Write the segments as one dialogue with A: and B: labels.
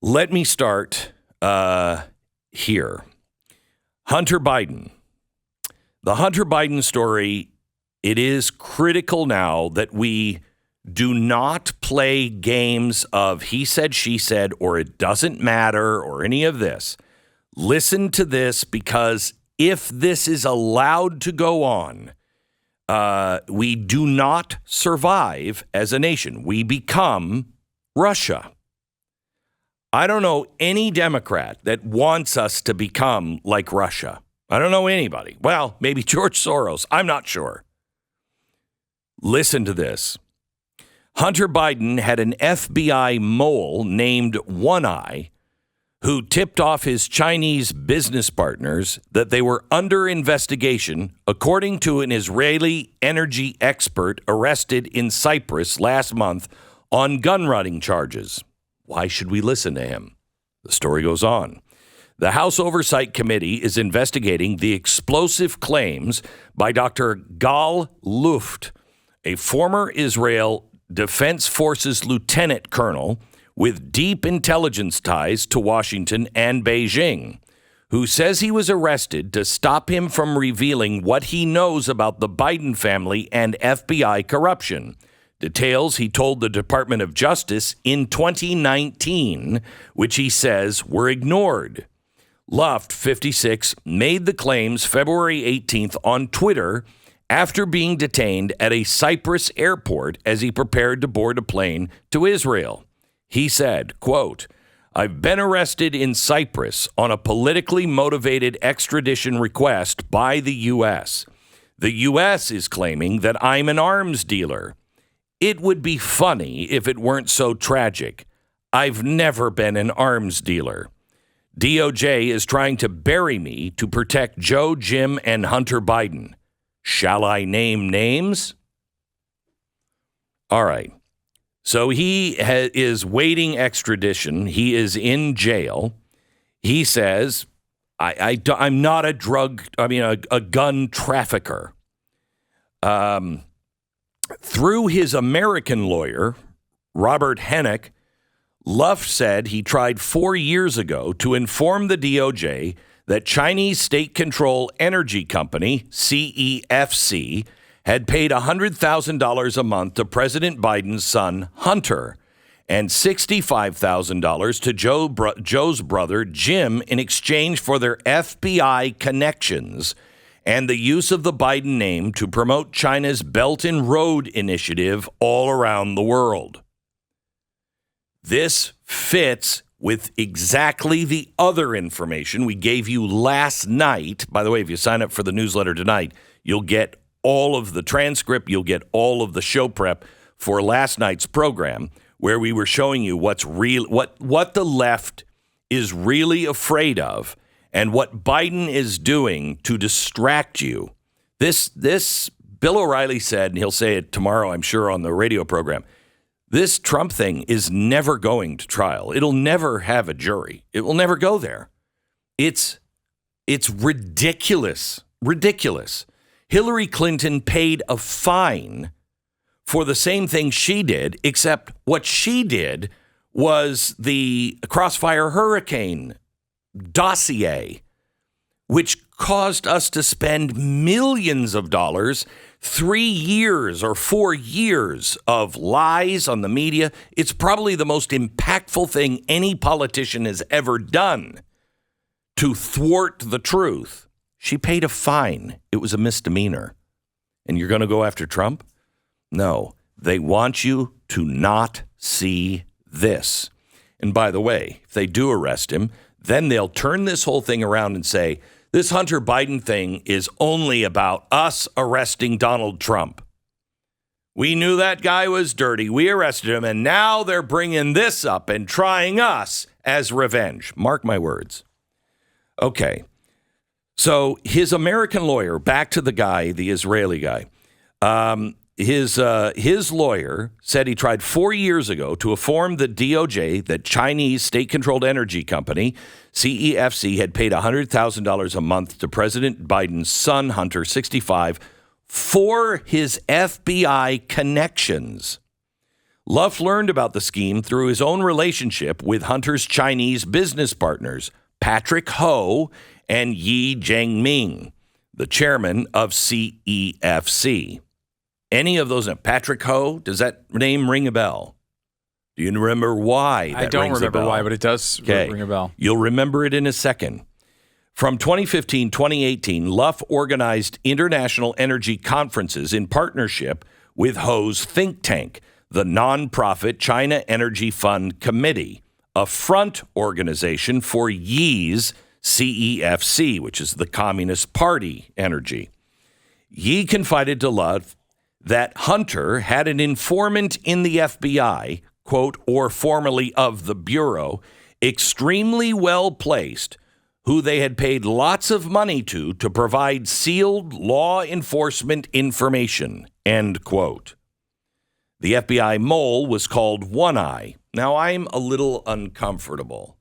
A: Let me start here. Hunter Biden. The Hunter Biden story, it is critical now that we do not play games of he said, she said, or it doesn't matter, or any of this. Listen to this, because if this is allowed to go on, we do not survive as a nation. We become Russia. I don't know any Democrat that wants us to become like Russia. I don't know anybody. Well, maybe George Soros. I'm not sure. Listen to this. Hunter Biden had an FBI mole named One Eye who tipped off his Chinese business partners that they were under investigation, according to an Israeli energy expert arrested in Cyprus last month on gun running charges. Why should we listen to him? The story goes on. The House Oversight Committee is investigating the explosive claims by Dr. Gal Luft, a former Israel Defense Forces lieutenant colonel with deep intelligence ties to Washington and Beijing, who says he was arrested to stop him from revealing what he knows about the Biden family and FBI corruption. Details he told the Department of Justice in 2019, which he says were ignored. Luft, 56, made the claims February 18th on Twitter after being detained at a Cyprus airport as he prepared to board a plane to Israel. He said, quote, "I've been arrested in Cyprus on a politically motivated extradition request by the U.S. The U.S. is claiming that I'm an arms dealer. It would be funny if it weren't so tragic. I've never been an arms dealer. DOJ is trying to bury me to protect Joe, Jim, and Hunter Biden. Shall I name names?" All right. So he is waiting extradition. He is in jail. He says, I'm not a gun trafficker. Through his American lawyer, Robert Hennick, Luft said he tried 4 years ago to inform the DOJ that Chinese state-controlled energy company, CEFC, had paid $100,000 a month to President Biden's son, Hunter, and $65,000 to Joe's brother, Jim, in exchange for their FBI connections and the use of the Biden name to promote China's Belt and Road Initiative all around the world. This fits with exactly the other information we gave you last night. By the way, if you sign up for the newsletter tonight, you'll get all of the transcript, you'll get all of the show prep for last night's program, where we were showing you what's real, what the left is really afraid of, and what Biden is doing to distract you. This Bill O'Reilly said, and he'll say it tomorrow, I'm sure, on the radio program, this Trump thing is never going to trial. It'll never have a jury. It will never go there. It's ridiculous. Ridiculous. Hillary Clinton paid a fine for the same thing she did, except what she did was the Crossfire Hurricane dossier, which caused us to spend millions of dollars, 3 years or 4 years of lies on the media. It's probably the most impactful thing any politician has ever done to thwart the truth. She paid a fine. It was a misdemeanor. And you're going to go after Trump? No, they want you to not see this. And by the way, if they do arrest him, then they'll turn this whole thing around and say, this Hunter Biden thing is only about us arresting Donald Trump. We knew that guy was dirty. We arrested him, and now they're bringing this up and trying us as revenge. Mark my words. Okay. So his American lawyer, back to the guy, the Israeli guy, his lawyer said he tried 4 years ago to inform the DOJ that Chinese state-controlled energy company, CEFC, had paid $100,000 a month to President Biden's son, Hunter, 65, for his FBI connections. Luff learned about the scheme through his own relationship with Hunter's Chinese business partners, Patrick Ho and Yi Jiangming, the chairman of CEFC. Any of those, Patrick Ho, does that name ring a bell? Do you remember why that
B: I don't
A: rings a
B: remember
A: bell?
B: why, but it does ring a bell.
A: You'll remember it in a second. From 2015-2018, Luff organized international energy conferences in partnership with Ho's think tank, the nonprofit China Energy Fund Committee, a front organization for Yi's CEFC, which is the Communist Party energy. Yi confided to Luff that Hunter had an informant in the FBI, quote, or formerly of the Bureau, extremely well placed, who they had paid lots of money to provide sealed law enforcement information, end quote. The FBI mole was called One Eye. Now, I'm a little uncomfortable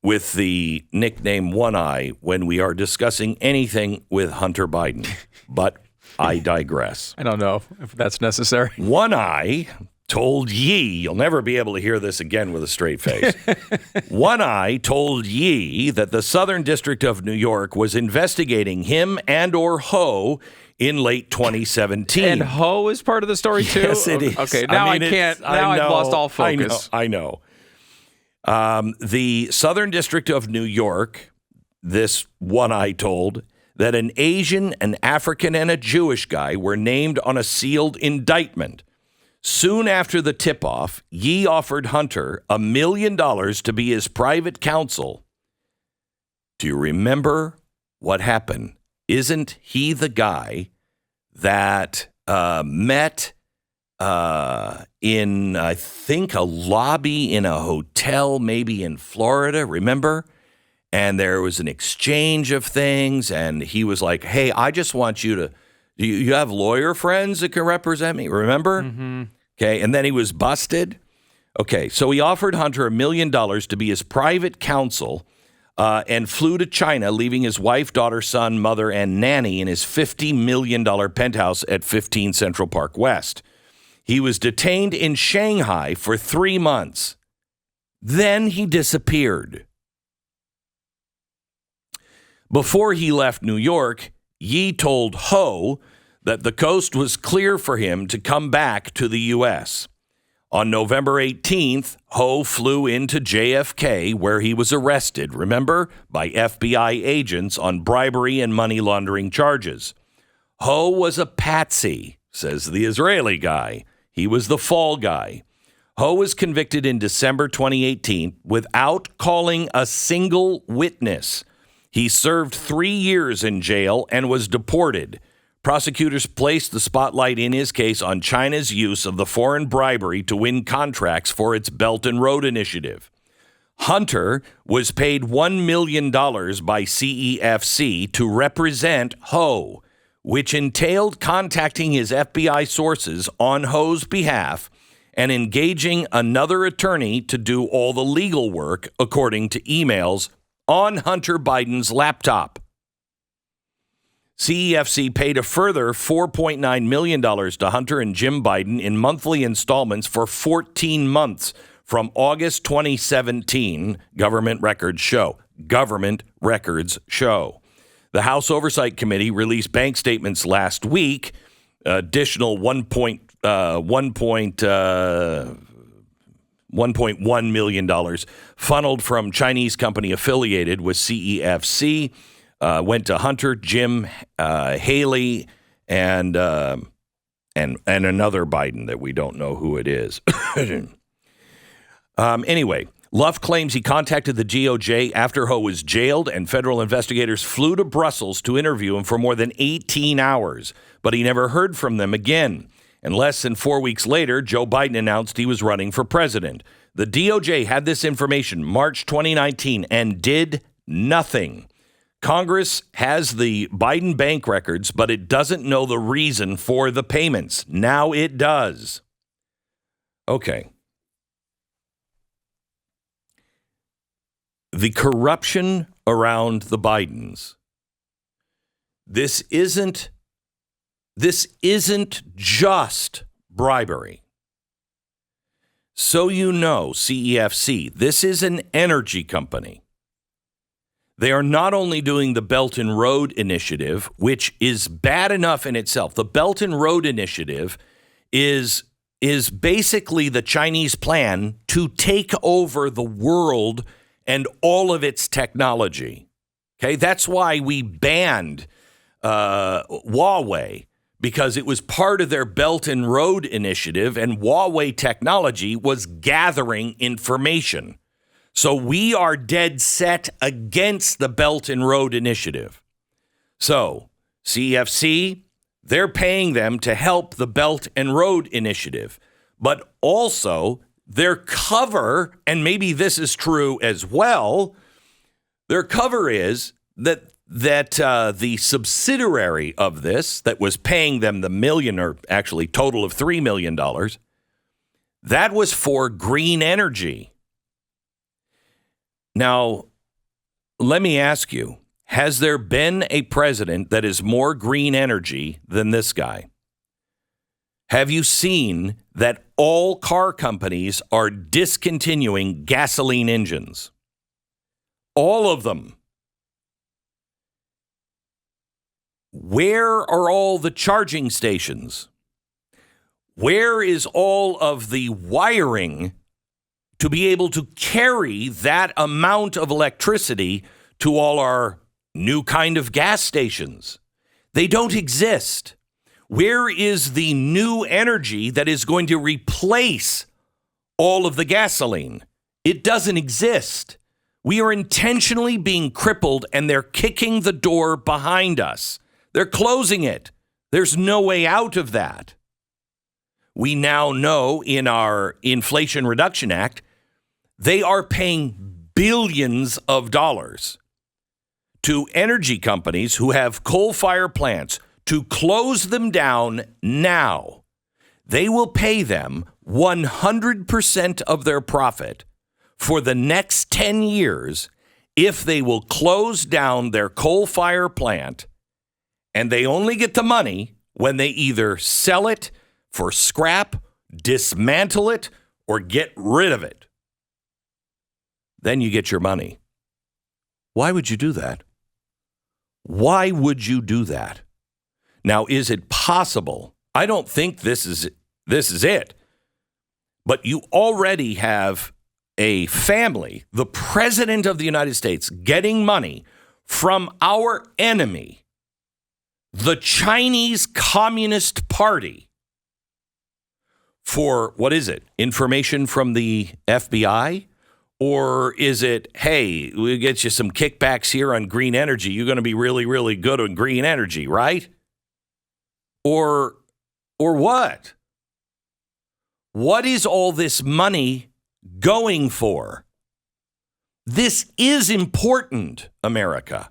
A: with the nickname One Eye when we are discussing anything with Hunter Biden, but I digress.
B: I don't know if that's necessary.
A: One Eye told Yi, you'll never be able to hear this again with a straight face. One Eye told Yi that the Southern District of New York was investigating him and or Ho in late 2017.
B: And Ho is part of the story too?
A: Yes, it is.
B: Okay, now I can't. Now I've lost all focus.
A: I know. The Southern District of New York, this One Eye told, that an Asian, an African, and a Jewish guy were named on a sealed indictment. Soon after the tip-off, Yi offered Hunter $1 million to be his private counsel. Do you remember what happened? Isn't he the guy that met in, I think, a lobby in a hotel, maybe in Florida, remember? And there was an exchange of things, and he was like, hey, I just want you to, you have lawyer friends that can represent me, remember? Mm-hmm. Okay, and then he was busted. Okay, so he offered Hunter $1 million to be his private counsel and flew to China, leaving his wife, daughter, son, mother, and nanny in his $50 million penthouse at 15 Central Park West. He was detained in Shanghai for 3 months. Then he disappeared. Before he left New York, Yi told Ho that the coast was clear for him to come back to the U.S. On November 18th, Ho flew into JFK, where he was arrested, remember, by FBI agents on bribery and money laundering charges. Ho was a patsy, says the Israeli guy. He was the fall guy. Ho was convicted in December 2018 without calling a single witness. He served 3 years in jail and was deported. Prosecutors placed the spotlight in his case on China's use of the foreign bribery to win contracts for its Belt and Road Initiative. Hunter was paid $1 million by CEFC to represent Ho, which entailed contacting his FBI sources on Ho's behalf and engaging another attorney to do all the legal work, according to emails, on Hunter Biden's laptop. CEFC paid a further $4.9 million to Hunter and Jim Biden in monthly installments for 14 months from August 2017, government records show. Government records show. The House Oversight Committee released bank statements last week, additional $1.1 million funneled from Chinese company affiliated with CEFC. Went to Hunter, Jim, Haley, and another Biden that we don't know who it is. Anyway, Luff claims he contacted the DOJ after Ho was jailed, and federal investigators flew to Brussels to interview him for more than 18 hours, but he never heard from them again. And less than 4 weeks later, Joe Biden announced he was running for president. The DOJ had this information March 2019 and did nothing. Congress has the Biden bank records, but it doesn't know the reason for the payments. Now it does. Okay. The corruption around the Bidens. This isn't just bribery. So you know, CEFC, this is an energy company. They are not only doing the Belt and Road Initiative, which is bad enough in itself. The Belt and Road Initiative is basically the Chinese plan to take over the world and all of its technology. Okay, that's why we banned Huawei, because it was part of their Belt and Road Initiative, and Huawei technology was gathering information. So we are dead set against the Belt and Road Initiative. So CEFC, they're paying them to help the Belt and Road Initiative. But also their cover, and maybe this is true as well, their cover is that the subsidiary of this that was paying them the million, or actually total of $3 million, that was for green energy. Now, let me ask you, has there been a president that is more green energy than this guy? Have you seen that all car companies are discontinuing gasoline engines? All of them. Where are all the charging stations? Where is all of the wiring to be able to carry that amount of electricity to all our new kind of gas stations? They don't exist. Where is the new energy that is going to replace all of the gasoline? It doesn't exist. We are intentionally being crippled, and they're kicking the door behind us. They're closing it. There's no way out of that. We now know in our Inflation Reduction Act, they are paying billions of dollars to energy companies who have coal-fired plants to close them down now. They will pay them 100% of their profit for the next 10 years if they will close down their coal-fired plant, and they only get the money when they either sell it for scrap, dismantle it, or get rid of it. Then you get your money. Why would you do that? Why would you do that? Now, is it possible? I don't think this is it. But you already have a family, the President of the United States, getting money from our enemy, the Chinese Communist Party, for, what is it, information from the FBI? Or is it, hey, we'll get you some kickbacks here on green energy. You're going to be really, really good on green energy, right? Or what? What is all this money going for? This is important, America.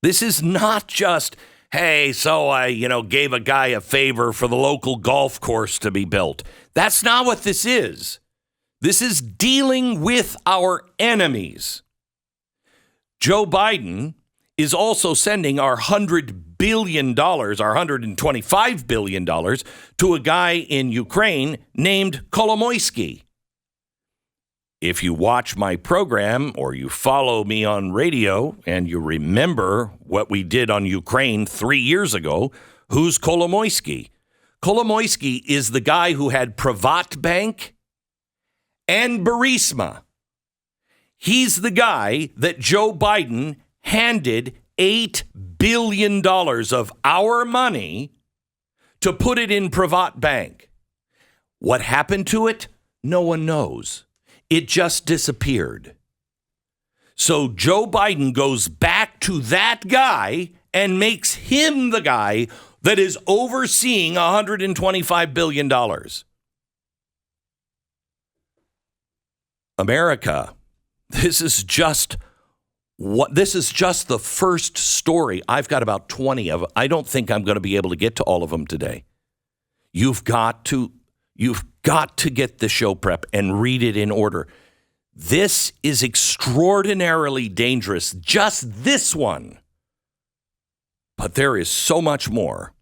A: This is not just, hey, so I, gave a guy a favor for the local golf course to be built. That's not what this is. This is dealing with our enemies. Joe Biden is also sending our $100 billion, our $125 billion to a guy in Ukraine named Kolomoisky. If you watch my program or you follow me on radio and you remember what we did on Ukraine 3 years ago, who's Kolomoisky? Kolomoisky is the guy who had Privat Bank and Burisma. He's the guy that Joe Biden handed $8 billion of our money to put it in Privat Bank. What happened to it? No one knows. It just disappeared. So Joe Biden goes back to that guy and makes him the guy that is overseeing $125 billion. America, this is just the first story. I've got about 20 of them. I don't think I'm going to be able to get to all of them today. You've got to get the show prep and read it in order. This is extraordinarily dangerous, just this one. But there is so much more.